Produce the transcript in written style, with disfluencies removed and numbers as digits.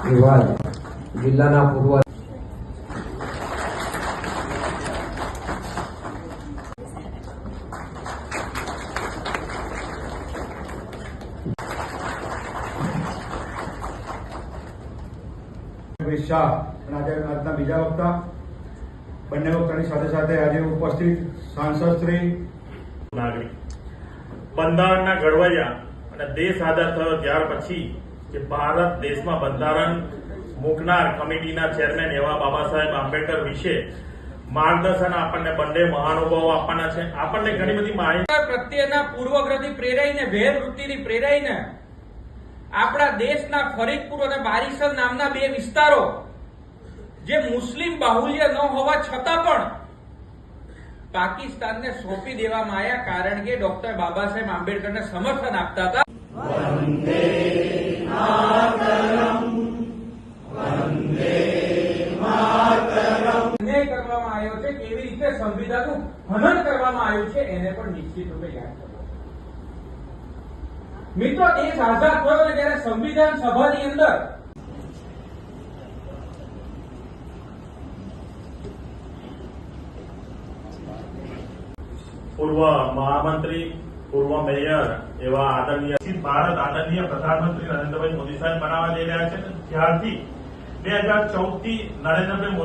એવા જિલ્લાના પૂર્વ શાહ અને આજના બીજા વક્તા બંને વક્તાની સાથે સાથે આજે ઉપસ્થિત સાંસદ શ્રી નાગરિક બંધારણના ઘડવૈયા અને દેશ આઝાદ થયો ત્યાર પછી કે ભારત દેશમાં બંધારણ મૂકનાર કમિટીના ચેરમેન એવા બાબા સાહેબ આંબેડકર વિશે માર્ગદર્શન આપણને બંને મહાનુભાવો આપવાના છે. આપણને ઘણી બધી માહિતી પ્રત્યેના પૂર્વગ્રહથી પ્રેરાઈને વેર વૃત્તિથી પ્રેરાઈને આપણા દેશના ફરીદપુર અને બારીસર નામના બે વિસ્તારો જે મુસ્લિમ બાહુલ્ય ન હોવા છતાં પણ પાકિસ્તાનને સોંપી દેવામાં આવ્યા, કારણ કે ડોક્ટર બાબા સાહેબ આંબેડકરને સમર્થન આપતા હતા. વંદે માતરમ, વંદે માતરમ. અન્યાય કરવામાં આવ્યો છે, કેવી રીતે સંવિધાનનું હનન કરવામાં આવ્યું છે એને પણ નિશ્ચિત રૂપે યાદ કરો. મિત્રો, દેશ આઝાદ થયો ને ત્યારે સંવિધાન સભાની અંદર પૂર્વ મહામંત્રી, પૂર્વ મેયર એવા આદરણીય ભારત આદરણીય પ્રધાનમંત્રી નરેન્દ્રભાઈ મોદી સાહેબ બનાવવા જઈ રહ્યા છે. ત્યારથી 2014 થી નરેન્દ્રભાઈ